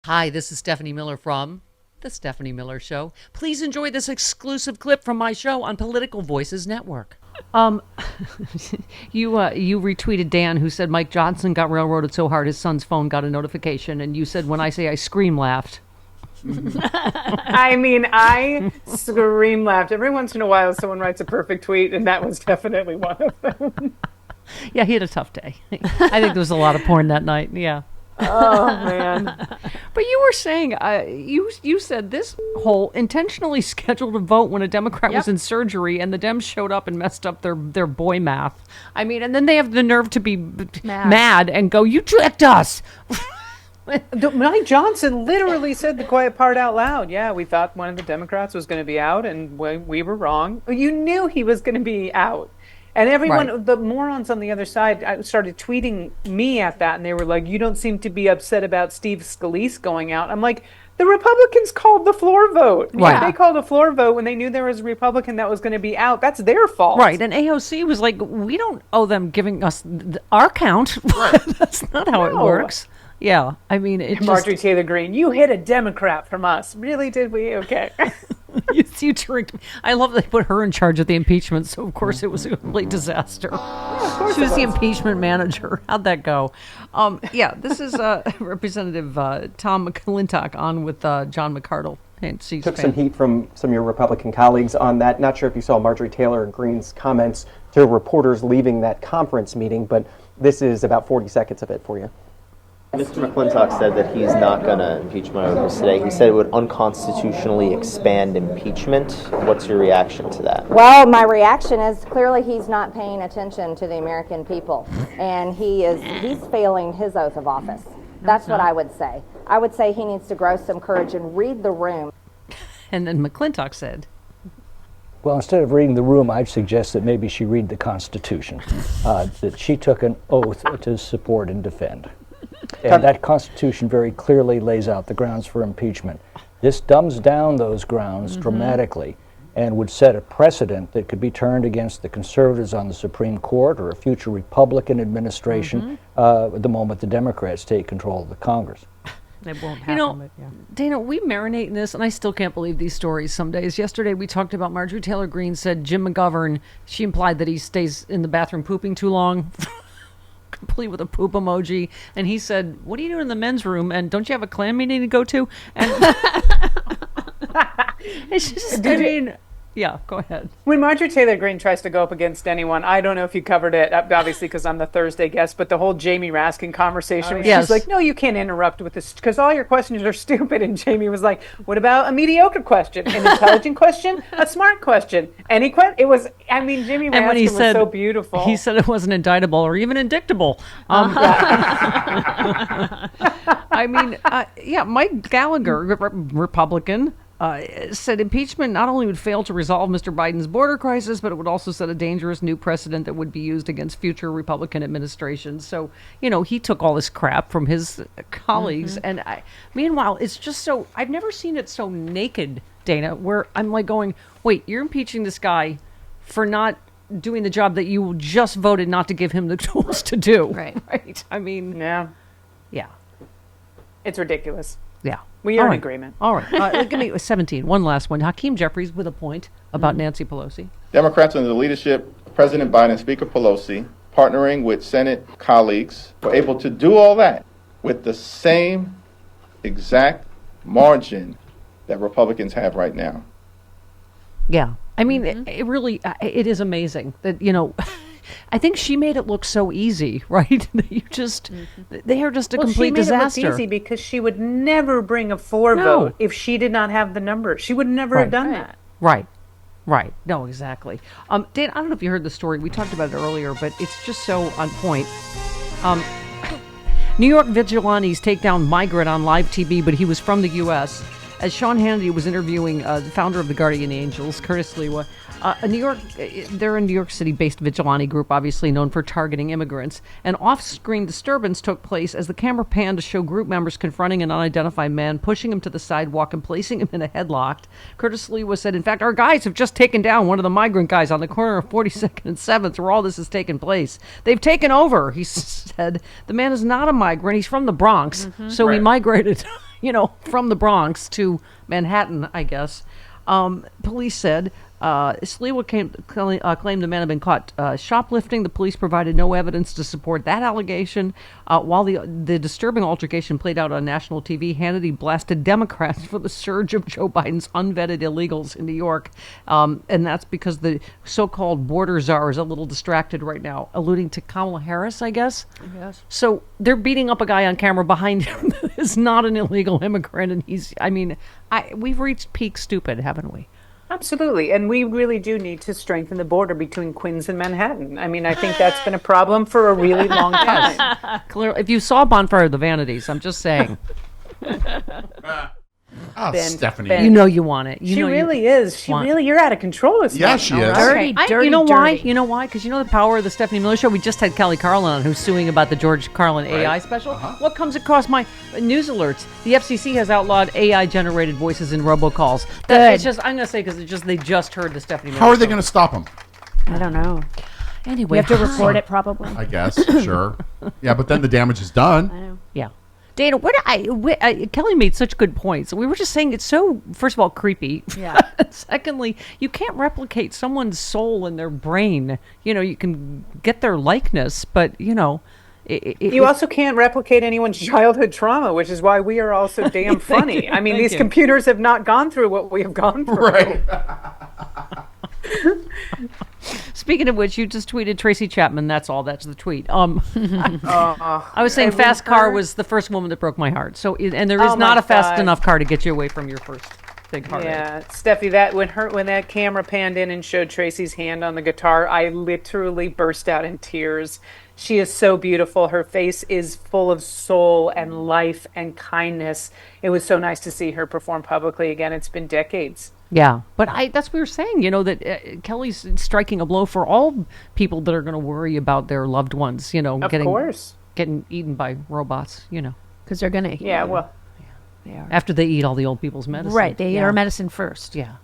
Hi, this is Stephanie Miller from The Stephanie Miller Show. Please enjoy this exclusive clip from my show on Political Voices Network. You retweeted Dan, who said Mike Johnson got railroaded so hard his son's phone got a notification, and you said, when I say I scream laughed. I mean, I scream laughed. Every once in a while, someone writes a perfect tweet, and that was definitely one of them. Yeah, he had a tough day. I think there was a lot of porn that night. Yeah. Oh, man. But you were saying, you said this whole intentionally scheduled a vote when a Democrat was in surgery and the Dems showed up and messed up their boy math. I mean, and then they have the nerve to be mad and go, you tricked us. Mike Johnson literally said the quiet part out loud. Yeah, we thought one of the Democrats was going to be out, and we were wrong. You knew he was going to be out. And everyone, the morons on the other side, started tweeting me at that, and they were like, you don't seem to be upset about Steve Scalise going out. I'm like, the Republicans called the floor vote. Right. Yeah, they called a floor vote when they knew there was a Republican that was going to be out. That's their fault. Right, and AOC was like, we don't owe them giving us our count. Right. That's not how it works. Yeah, I mean, it Marjorie Taylor Greene, you hit a Democrat from us. Really, did we? Okay. you tricked me. I love they put her in charge of the impeachment, so of course it was a complete disaster. Yeah, she was the impeachment manager. How'd that go? This is Representative Tom McClintock on with John McArdle. Took some heat from some of your Republican colleagues on that. Not sure if you saw Marjorie Taylor Greene's comments to reporters leaving that conference meeting, but this is about 40 seconds of it for you. Mr. McClintock said that he's not going to impeach my witness today. He said it would unconstitutionally expand impeachment. What's your reaction to that? Well, my reaction is clearly he's not paying attention to the American people, and he's failing his oath of office. That's what I would say. I would say he needs to grow some courage and read the room. And then McClintock said, well, instead of reading the room, I'd suggest that maybe she read the Constitution, that she took an oath to support and defend. And that Constitution very clearly lays out the grounds for impeachment. This dumbs down those grounds dramatically and would set a precedent that could be turned against the conservatives on the Supreme Court or a future Republican administration the moment the Democrats take control of the Congress. It won't happen. Dana, we marinate in this, and I still can't believe these stories some days. Yesterday, we talked about Marjorie Taylor Greene said Jim McGovern, she implied that he stays in the bathroom pooping too long. Complete with a poop emoji, and he said, what are you doing in the men's room, and don't you have a Klan meeting to go to? And it's just, yeah, go ahead. When Marjorie Taylor Greene tries to go up against anyone, I don't know if you covered it, obviously because I'm the Thursday guest, but the whole Jamie Raskin conversation, where she's like, no, you can't interrupt with this because all your questions are stupid. And Jamie was like, what about a mediocre question, an intelligent question, a smart question? Any question? It was, I mean, Jamie Raskin was so beautiful. He said it wasn't indictable or even indictable. I mean, Mike Gallagher, Republican, said impeachment not only would fail to resolve Mr. Biden's border crisis, but it would also set a dangerous new precedent that would be used against future Republican administrations. So, he took all this crap from his colleagues. And meanwhile, it's just so, I've never seen it so naked, Dana, where I'm like going, wait, you're impeaching this guy for not doing the job that you just voted not to give him the tools to do. Right. I mean, yeah. It's ridiculous. Yeah. We are in agreement. All right. Give me 17. One last one. Hakeem Jeffries with a point about Nancy Pelosi. Democrats under the leadership of President Biden and Speaker Pelosi, partnering with Senate colleagues, were able to do all that with the same exact margin that Republicans have right now. Yeah. I mean, it really, it is amazing that, I think she made it look so easy, right? That you just, they are just a complete disaster. She made it look easy because she would never bring a floor vote if she did not have the numbers. She would never have done that. Right. No, exactly. Dan, I don't know if you heard the story. We talked about it earlier, but it's just so on point. New York vigilantes take down migrant on live TV, but he was from the U.S. As Sean Hannity was interviewing the founder of the Guardian Angels, Curtis Lewa, they're a New York City-based vigilante group, obviously known for targeting immigrants. An off-screen disturbance took place as the camera panned to show group members confronting an unidentified man, pushing him to the sidewalk and placing him in a headlock. Curtis Lewa said, in fact, our guys have just taken down one of the migrant guys on the corner of 42nd and 7th where all this has taken place. They've taken over, he said. The man is not a migrant. He's from the Bronx, so he migrated. from the Bronx to Manhattan, I guess. Police said Sliwa claimed the man had been caught shoplifting. The police provided no evidence to support that allegation. While the disturbing altercation played out on national TV, Hannity blasted Democrats for the surge of Joe Biden's unvetted illegals in New York. And that's because the so-called border czar is a little distracted right now, alluding to Kamala Harris, I guess. Yes. So they're beating up a guy on camera behind him that is not an illegal immigrant. And we've reached peak stupid, haven't we? Absolutely. And we really do need to strengthen the border between Queens and Manhattan. I mean, I think that's been a problem for a really long time. Clearly, if you saw Bonfire of the Vanities, I'm just saying. Stephanie. Ben. You know you want it. She really is. You're out of control this Yeah, morning, she all is. right? Dirty, you know dirty. why? You know why? Because you know the power of the Stephanie Miller Show? We just had Kelly Carlin on, who's suing about the George Carlin AI special. What comes across my news alerts? The FCC has outlawed AI-generated voices in robocalls. It's just, I'm going to say, because they just heard the Stephanie Miller How are they Show. going to stop him? I don't know. Anyway, You have to report it, probably. I guess, sure. Yeah, but then the damage is done. Yeah. Dana, Kelly made such good points. We were just saying it's so, first of all, creepy. Yeah. Secondly, you can't replicate someone's soul in their brain. You can get their likeness, but, You also can't replicate anyone's childhood trauma, which is why we are all so damn funny. I mean, these computers have not gone through what we have gone through. Right. Speaking of which, you just tweeted Tracy Chapman. That's all. That's the tweet. I was saying Fast Car was the first woman that broke my heart. So, and there is not a fast enough car to get you away from your first big heartache. Yeah, Steffi, when that camera panned in and showed Tracy's hand on the guitar, I literally burst out in tears. She is so beautiful. Her face is full of soul and life and kindness. It was so nice to see her perform publicly again. It's been decades. Yeah, but that's what we were saying, that Kelly's striking a blow for all people that are going to worry about their loved ones, getting eaten by robots, Because they're going to. Yeah, well. They are. After they eat all the old people's medicine. Right, they eat our medicine first. Yeah.